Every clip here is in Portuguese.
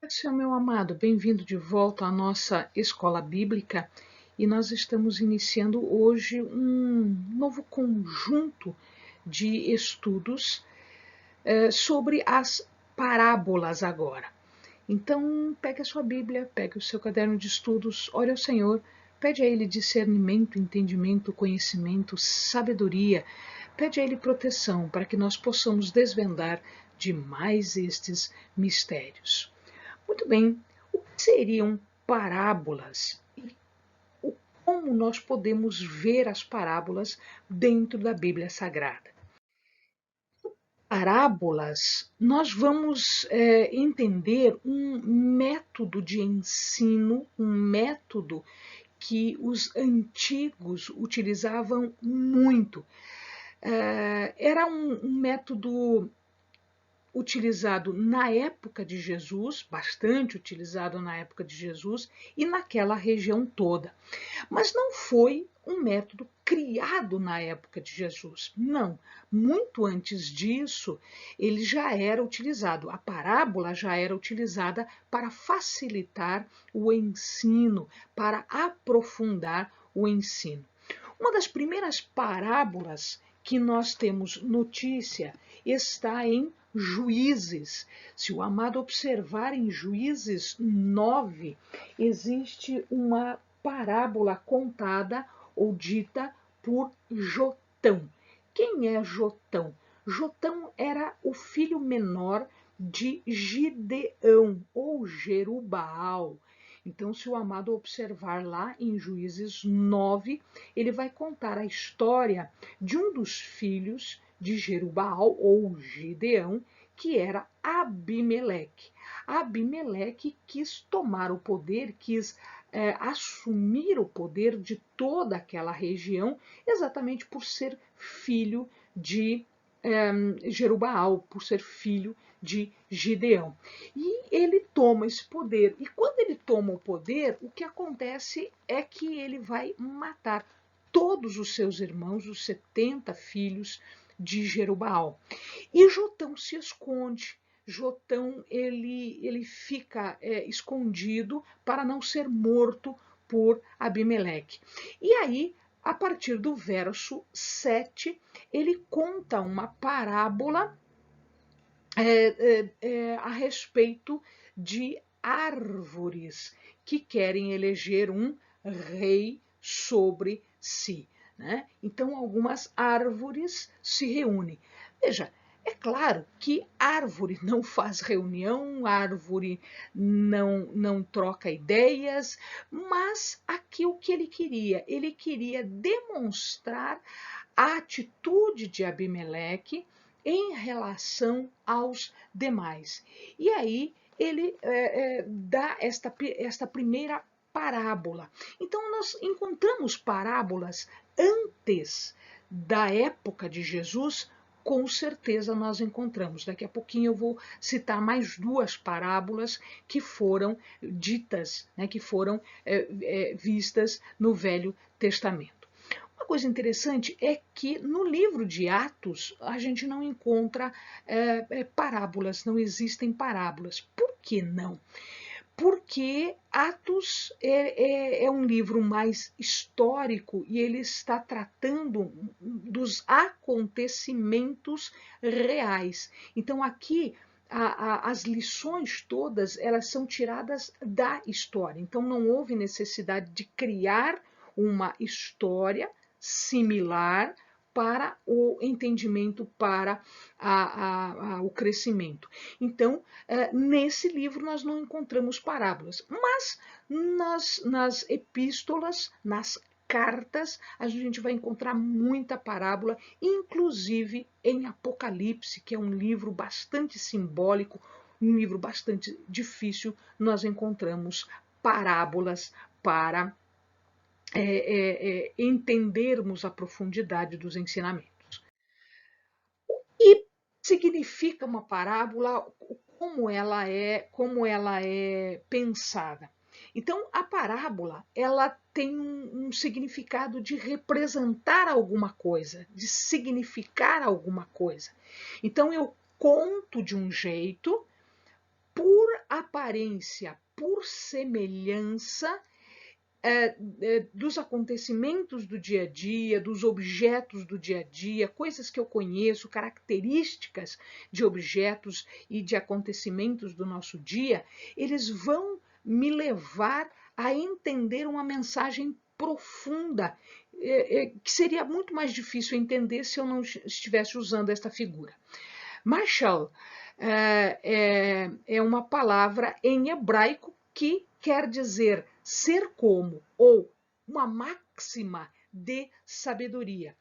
Senhor, meu amado, bem-vindo de volta à nossa escola bíblica e nós estamos iniciando hoje um novo conjunto de estudos sobre as parábolas agora. Então, pegue a sua Bíblia, pegue o seu caderno de estudos, ore ao Senhor, pede a Ele discernimento, entendimento, conhecimento, sabedoria, pede a Ele proteção para que nós possamos desvendar de mais estes mistérios. Muito bem, o que seriam parábolas e como nós podemos ver as parábolas dentro da Bíblia Sagrada? Parábolas, nós vamos entender um método de ensino, um método que os antigos utilizavam muito. Era um método utilizado na época de Jesus, bastante utilizado na época de Jesus e naquela região toda. Mas não foi um método criado na época de Jesus. Não, muito antes disso, ele já era utilizado. A parábola já era utilizada para facilitar o ensino, para aprofundar o ensino. Uma das primeiras parábolas que nós temos notícia está em Juízes. Se o amado observar em Juízes 9, existe uma parábola contada ou dita por Jotão. Quem é Jotão? Jotão era o filho menor de Gideão ou Jerubaal. Então, se o amado observar lá em Juízes 9, ele vai contar a história de um dos filhos de Jerubaal ou Gideão, que era Abimeleque. Abimeleque quis tomar o poder, quis assumir o poder de toda aquela região, exatamente por ser filho de Jerubaal, por ser filho de Gideão. E ele toma esse poder. E quando ele toma o poder, o que acontece é que ele vai matar todos os seus irmãos, os 70 filhos de Jerubaal. E Jotão se esconde. Jotão ele fica escondido para não ser morto por Abimeleque. E aí, a partir do verso 7, ele conta uma parábola a respeito de árvores que querem eleger um rei sobre si. Né? Então, algumas árvores se reúnem. Veja, é claro que árvore não faz reunião, árvore não troca ideias, mas aqui o que ele queria? Ele queria demonstrar a atitude de Abimeleque em relação aos demais. E aí ele dá esta primeira parábola. Então, nós encontramos parábolas antes da época de Jesus, com certeza nós encontramos. Daqui a pouquinho eu vou citar mais duas parábolas que foram ditas, né, que foram vistas no Velho Testamento. Uma coisa interessante é que no livro de Atos a gente não encontra parábolas, não existem parábolas. Por que não? Porque Atos é um livro mais histórico e ele está tratando dos acontecimentos reais. Então aqui as lições todas elas são tiradas da história. Então não houve necessidade de criar uma história similar para o entendimento, para o crescimento. Então, nesse livro nós não encontramos parábolas, mas nas epístolas, nas cartas, a gente vai encontrar muita parábola, inclusive em Apocalipse, que é um livro bastante simbólico, um livro bastante difícil, nós encontramos parábolas para entendermos a profundidade dos ensinamentos. E significa uma parábola, como ela é pensada. Então, a parábola ela tem um significado de representar alguma coisa, de significar alguma coisa. Então, eu conto de um jeito por aparência por semelhança dos acontecimentos do dia a dia, dos objetos do dia a dia, coisas que eu conheço, características de objetos e de acontecimentos do nosso dia, eles vão me levar a entender uma mensagem profunda, que seria muito mais difícil entender se eu não estivesse usando esta figura. Mashal é uma palavra em hebraico que quer dizer ser como, ou uma máxima de sabedoria.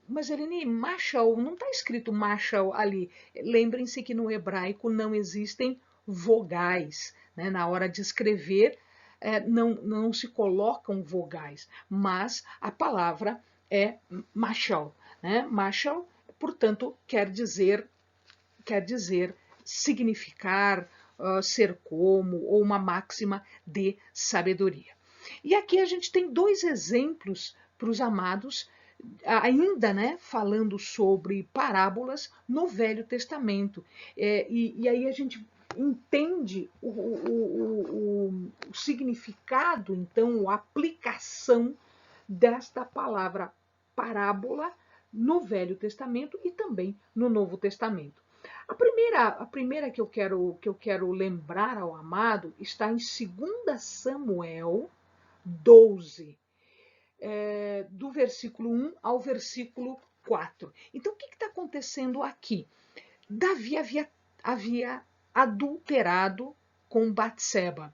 Mas, Eleni, Mashal, não está escrito Mashal ali. Lembrem-se que no hebraico não existem vogais, né? Na hora de escrever, não se colocam vogais, mas a palavra é Mashal, né? Mashal, portanto, quer dizer significar, ser como, ou uma máxima de sabedoria. E aqui a gente tem dois exemplos para os amados, ainda, né, falando sobre parábolas no Velho Testamento. E aí a gente entende o significado, então, a aplicação desta palavra parábola no Velho Testamento e também no Novo Testamento. A primeira que eu quero lembrar ao amado está em 2 Samuel 12, do versículo 1 ao versículo 4. Então, o que está acontecendo aqui? Davi havia adulterado com Batseba.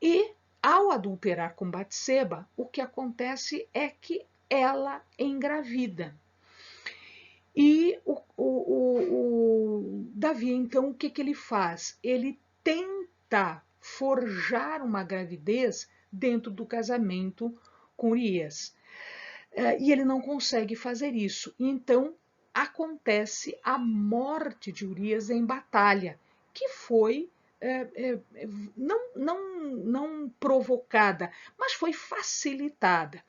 E, ao adulterar com Batseba, o que acontece é que ela engravida. E o Davi, então, o que ele faz? Ele tenta forjar uma gravidez dentro do casamento com Urias. E ele não consegue fazer isso. Então, acontece a morte de Urias em batalha, que foi não provocada, mas foi facilitada.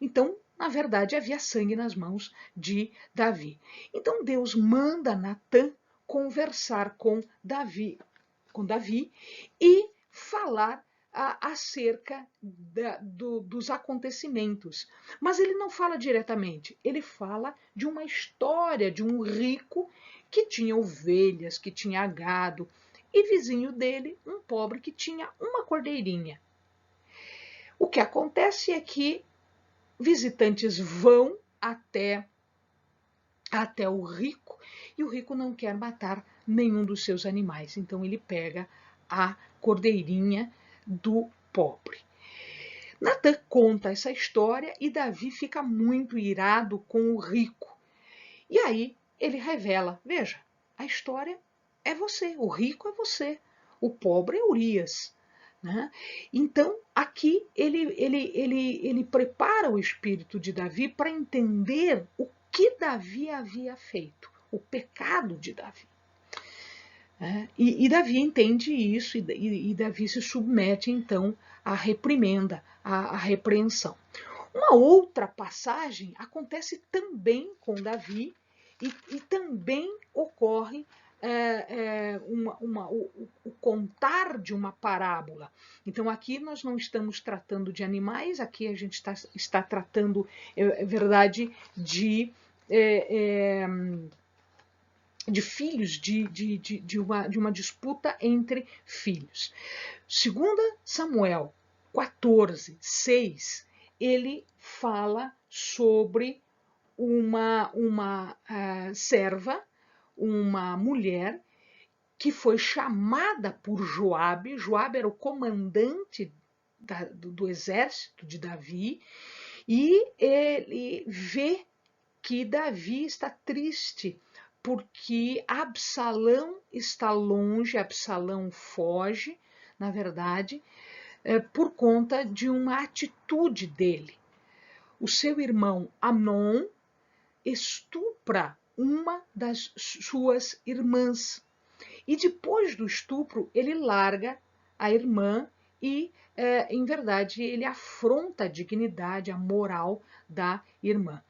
Então, na verdade, havia sangue nas mãos de Davi. Então Deus manda Natã conversar com Davi e falar acerca dos acontecimentos. Mas ele não fala diretamente, ele fala de uma história de um rico que tinha ovelhas, que tinha gado, e vizinho dele, um pobre que tinha uma cordeirinha. O que acontece é que visitantes vão até o rico e o rico não quer matar nenhum dos seus animais. Então ele pega a cordeirinha do pobre. Natã conta essa história e Davi fica muito irado com o rico. E aí ele revela, veja, a história é você, o rico é você, o pobre é Urias. Né? Então, aqui ele prepara o espírito de Davi para entender o que Davi havia feito, o pecado de Davi. E Davi entende isso e Davi se submete, então, à reprimenda, à repreensão. Uma outra passagem acontece também com Davi e também ocorre o contar de uma parábola. Então, aqui nós não estamos tratando de animais, aqui a gente está tratando, verdade, de filhos, de uma disputa entre filhos. 2 Samuel 14, 6, ele fala sobre uma serva, uma mulher que foi chamada por Joabe. Joabe era o comandante do exército de Davi, e ele vê que Davi está triste porque Absalão está longe, Absalão foge, na verdade, por conta de uma atitude dele. O seu irmão Amnon estupra uma das suas irmãs. E depois do estupro, ele larga a irmã e, em verdade, ele afronta a dignidade, a moral da irmã.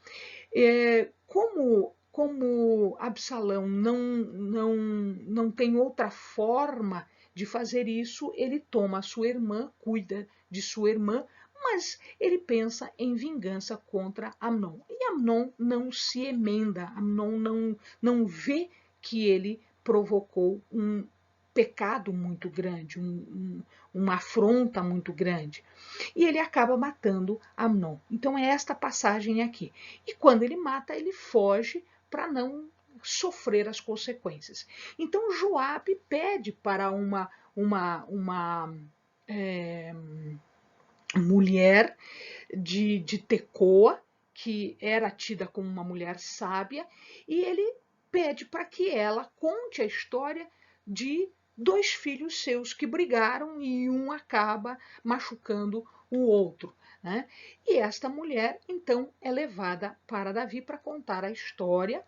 como Absalão não tem outra forma de fazer isso, ele toma a sua irmã, cuida de sua irmã, mas ele pensa em vingança contra Amnon. E Amnon não se emenda, Amnon não vê que ele provocou um pecado muito grande, uma afronta muito grande. E ele acaba matando Amnon. Então é esta passagem aqui. E quando ele mata, ele foge para não sofrer as consequências. Então Joabe pede para uma mulher de Tecoa, que era tida como uma mulher sábia, e ele pede para que ela conte a história de dois filhos seus que brigaram e um acaba machucando o outro. Né? E esta mulher, então, é levada para Davi para contar a história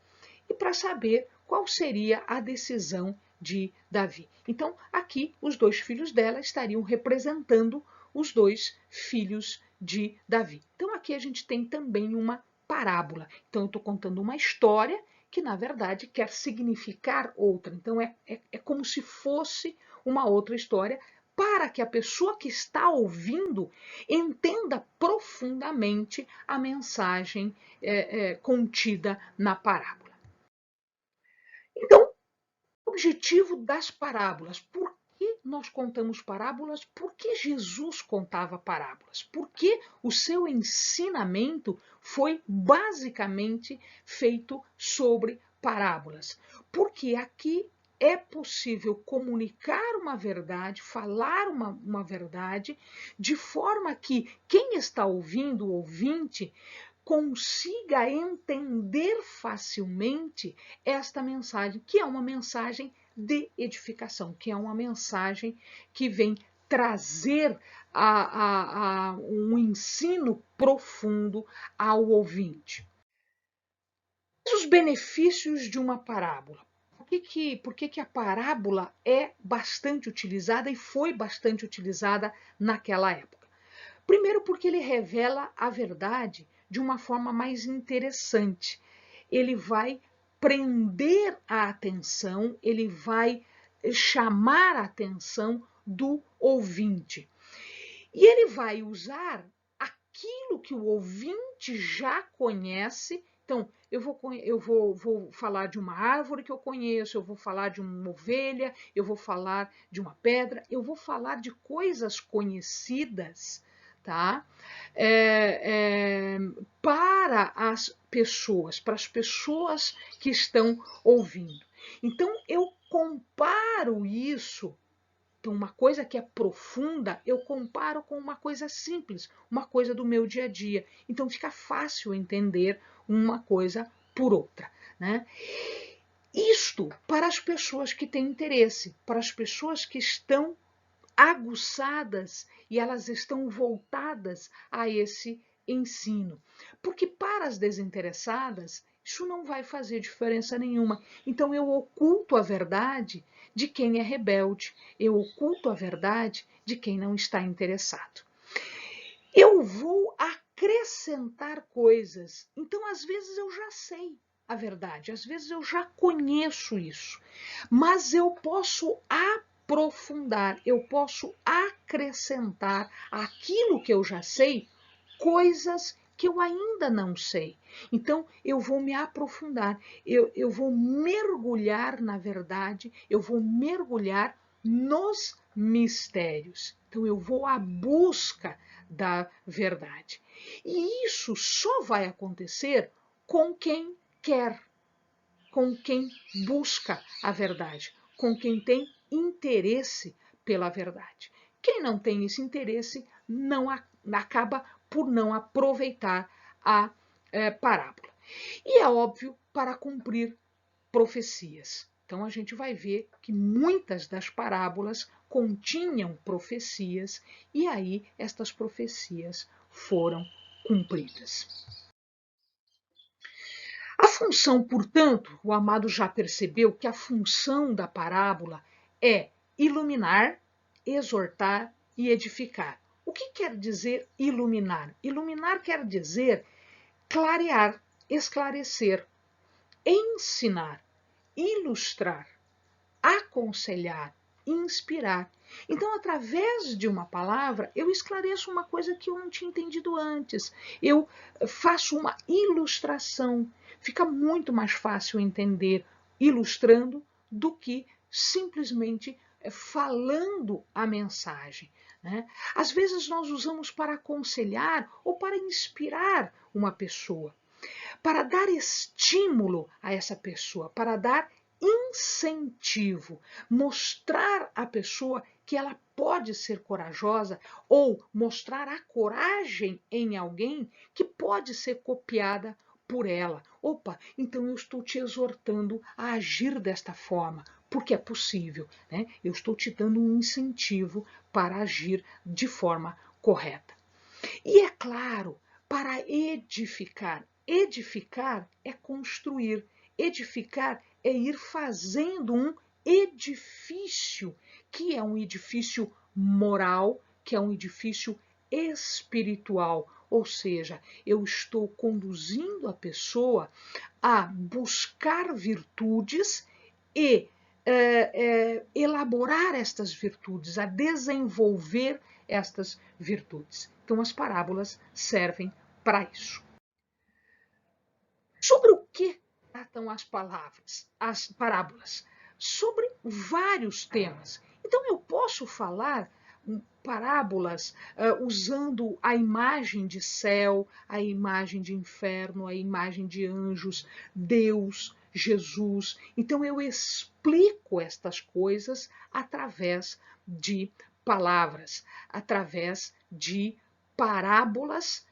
e para saber qual seria a decisão de Davi. Então, aqui, os dois filhos dela estariam representando os dois filhos de Davi. Então, aqui a gente tem também uma parábola. Então, eu estou contando uma história que, na verdade, quer significar outra. Então, é como se fosse uma outra história para que a pessoa que está ouvindo entenda profundamente a mensagem contida na parábola. Então, o objetivo das parábolas. Por que nós contamos parábolas? Por que Jesus contava parábolas? Por que o seu ensinamento foi basicamente feito sobre parábolas? Porque aqui é possível comunicar uma verdade, falar uma verdade, de forma que quem está ouvindo, o ouvinte, consiga entender facilmente esta mensagem, que é uma mensagem de edificação, que é uma mensagem que vem trazer um ensino profundo ao ouvinte. Os benefícios de uma parábola. Por que a parábola é bastante utilizada e foi bastante utilizada naquela época? Primeiro, porque ele revela a verdade de uma forma mais interessante. Ele vai prender a atenção, ele vai chamar a atenção do ouvinte. E ele vai usar aquilo que o ouvinte já conhece. Então, eu vou falar de uma árvore que eu conheço, eu vou falar de uma ovelha, eu vou falar de uma pedra, eu vou falar de coisas conhecidas, tá? Para as pessoas que estão ouvindo. Então, eu comparo isso. Então, uma coisa que é profunda, eu comparo com uma coisa simples, uma coisa do meu dia a dia. Então, fica fácil entender uma coisa por outra, né? Isto para as pessoas que têm interesse, para as pessoas que estão aguçadas e elas estão voltadas a esse ensino. Porque para as desinteressadas, isso não vai fazer diferença nenhuma. Então eu oculto a verdade de quem é rebelde, eu oculto a verdade de quem não está interessado. Eu vou acrescentar coisas. Então, às vezes, eu já sei a verdade, às vezes eu já conheço isso, mas eu posso aprofundar, eu posso acrescentar aquilo que eu já sei, coisas que eu ainda não sei. Então, eu vou me aprofundar, eu vou mergulhar na verdade, eu vou mergulhar nos mistérios. Então, eu vou à busca da verdade. E isso só vai acontecer com quem quer, com quem busca a verdade, com quem tem interesse pela verdade. Quem não tem esse interesse não acaba por não aproveitar a parábola. E é óbvio, para cumprir profecias. Então a gente vai ver que muitas das parábolas continham profecias e aí estas profecias foram cumpridas. A função, portanto, o amado já percebeu que a função da parábola é iluminar, exortar e edificar. O que quer dizer iluminar? Iluminar quer dizer clarear, esclarecer. ensinar, ilustrar, aconselhar, inspirar. Então, através de uma palavra, eu esclareço uma coisa que eu não tinha entendido antes. Eu faço uma ilustração. Fica muito mais fácil entender ilustrando do que simplesmente falando a mensagem. Né? Às vezes nós usamos para aconselhar ou para inspirar uma pessoa, para dar estímulo a essa pessoa, para dar incentivo, mostrar à pessoa que ela pode ser corajosa ou mostrar a coragem em alguém que pode ser copiada por ela. Opa, então eu estou te exortando a agir desta forma, porque é possível, né? Eu estou te dando um incentivo para agir de forma correta. E é claro, para edificar. Edificar é construir. Edificar é ir fazendo um edifício, que é um edifício moral, que é um edifício espiritual. Ou seja, eu estou conduzindo a pessoa a buscar virtudes e elaborar estas virtudes, a desenvolver estas virtudes. Então, as parábolas servem para isso. Sobre o que tratam as parábolas? Sobre vários temas. Então, eu posso falar parábolas usando a imagem de céu, a imagem de inferno, a imagem de anjos, Deus, Jesus. Então, eu explico estas coisas através de palavras, através de parábolas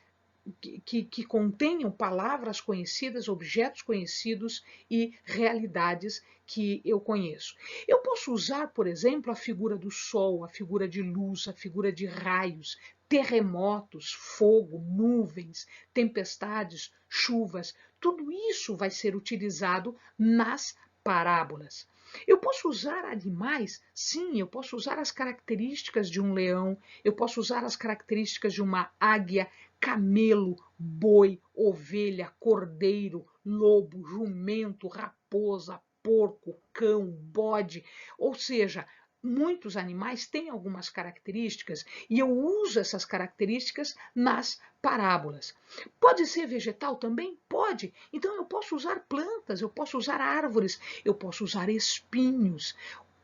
que contenham palavras conhecidas, objetos conhecidos e realidades que eu conheço. Eu posso usar, por exemplo, a figura do sol, a figura de luz, a figura de raios, terremotos, fogo, nuvens, tempestades, chuvas. Tudo isso vai ser utilizado nas parábolas. Eu posso usar animais? Sim, eu posso usar as características de um leão, eu posso usar as características de uma águia, camelo, boi, ovelha, cordeiro, lobo, jumento, raposa, porco, cão, bode. Ou seja, muitos animais têm algumas características e eu uso essas características nas parábolas. Pode ser vegetal também? Pode. Então eu posso usar plantas, eu posso usar árvores, eu posso usar espinhos,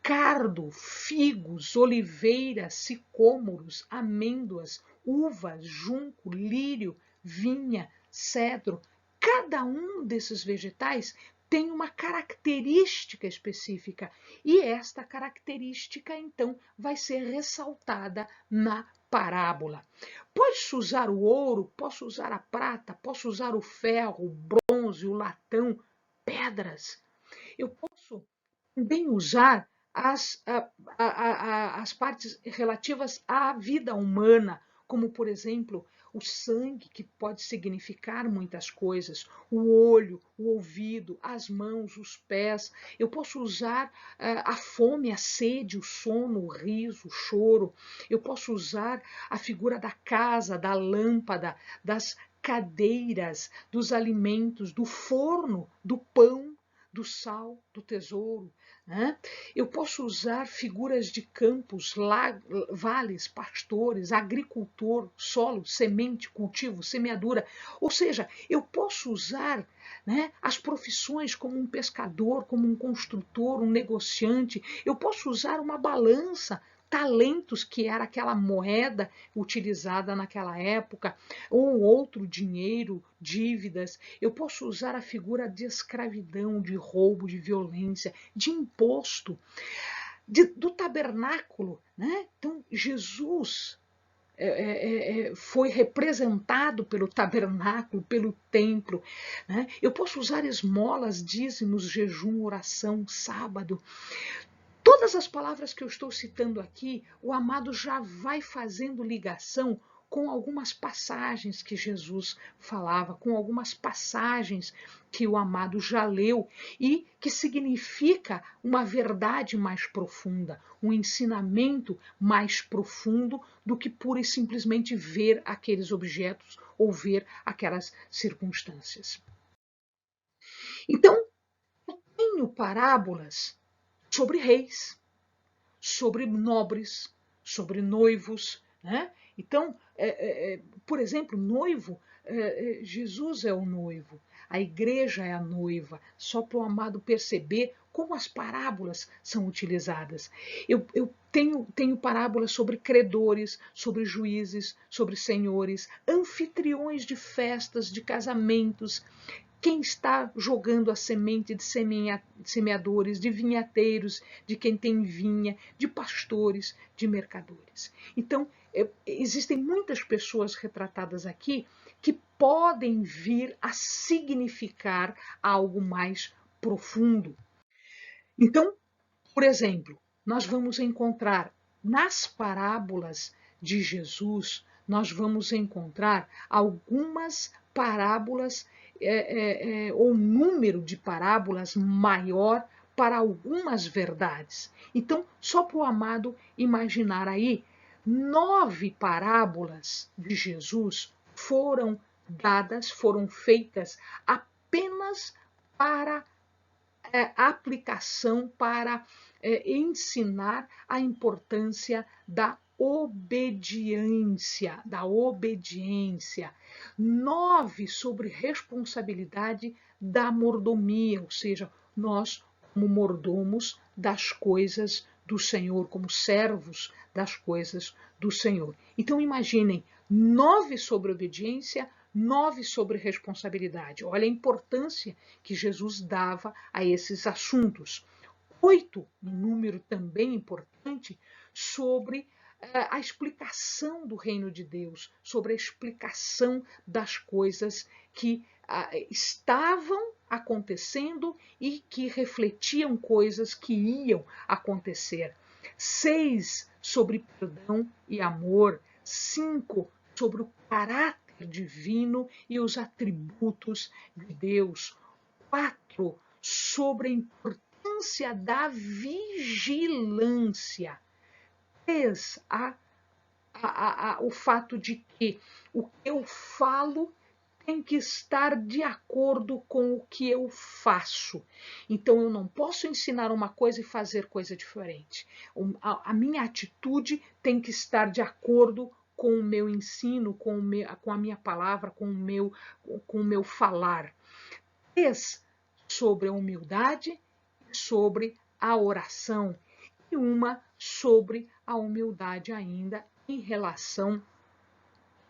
cardo, figos, oliveiras, sicômoros, amêndoas, uvas, junco, lírio, vinha, cedro. Cada um desses vegetais tem uma característica específica e esta característica então vai ser ressaltada na parábola. Posso usar o ouro, posso usar a prata, posso usar o ferro, o bronze, o latão, pedras. Eu posso também usar as partes relativas à vida humana, como, por exemplo, o sangue, que pode significar muitas coisas, o olho, o ouvido, as mãos, os pés. Eu posso usar a fome, a sede, o sono, o riso, o choro. Eu posso usar a figura da casa, da lâmpada, das cadeiras, dos alimentos, do forno, do pão, do sal, do tesouro. Né? Eu posso usar figuras de campos, vales, pastores, agricultor, solo, semente, cultivo, semeadura. Ou seja, eu posso usar, né, as profissões como um pescador, como um construtor, um negociante. Eu posso usar uma balança, talentos, que era aquela moeda utilizada naquela época, ou outro dinheiro, dívidas. Eu posso usar a figura de escravidão, de roubo, de violência, de imposto, do tabernáculo. Né? Então, Jesus foi representado pelo tabernáculo, pelo templo. Né? Eu posso usar esmolas, dízimos, jejum, oração, sábado. Todas as palavras que eu estou citando aqui, o amado já vai fazendo ligação com algumas passagens que Jesus falava, com algumas passagens que o amado já leu e que significa uma verdade mais profunda, um ensinamento mais profundo do que pura e simplesmente ver aqueles objetos ou ver aquelas circunstâncias. Então, tenho parábolas sobre reis, sobre nobres, sobre noivos, né? Então, por exemplo, noivo, Jesus é o noivo, a igreja é a noiva, só para o amado perceber como as parábolas são utilizadas. Eu tenho parábolas sobre credores, sobre juízes, sobre senhores, anfitriões de festas, de casamentos, quem está jogando a semente de semeadores, de vinhateiros, de quem tem vinha, de pastores, de mercadores. Então, existem muitas pessoas retratadas aqui que podem vir a significar algo mais profundo. Então, por exemplo, nós vamos encontrar nas parábolas de Jesus, nós vamos encontrar algumas parábolas ou número de parábolas maior para algumas verdades. Então, só para o amado imaginar aí, 9 parábolas de Jesus foram dadas, foram feitas apenas para aplicação, para ensinar a importância da obediência, 9 sobre responsabilidade da mordomia, ou seja, nós como mordomos das coisas do Senhor, como servos das coisas do Senhor. Então imaginem, 9 sobre obediência, 9 sobre responsabilidade. Olha a importância que Jesus dava a esses assuntos. 8, um número também importante, sobre a explicação do reino de Deus, sobre a explicação das coisas que estavam acontecendo e que refletiam coisas que iam acontecer. 6, sobre perdão e amor. 5, sobre o caráter divino e os atributos de Deus. 4, sobre a importância da vigilância. 3, o fato de que o que eu falo tem que estar de acordo com o que eu faço. Então eu não posso ensinar uma coisa e fazer coisa diferente. A minha atitude tem que estar de acordo com o meu ensino, com a minha palavra, com o meu falar. 3, sobre a humildade, sobre a oração. E uma sobre a humildade ainda em relação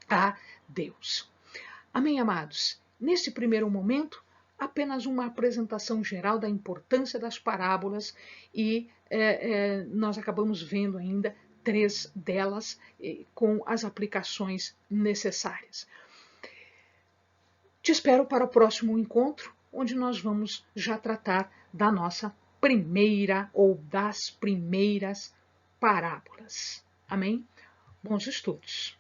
a Deus. Amém, amados? Nesse primeiro momento, apenas uma apresentação geral da importância das parábolas e nós acabamos vendo ainda 3 delas com as aplicações necessárias. Te espero para o próximo encontro, onde nós vamos já tratar da nossa primeira ou das primeiras parábolas. Amém? Bons estudos!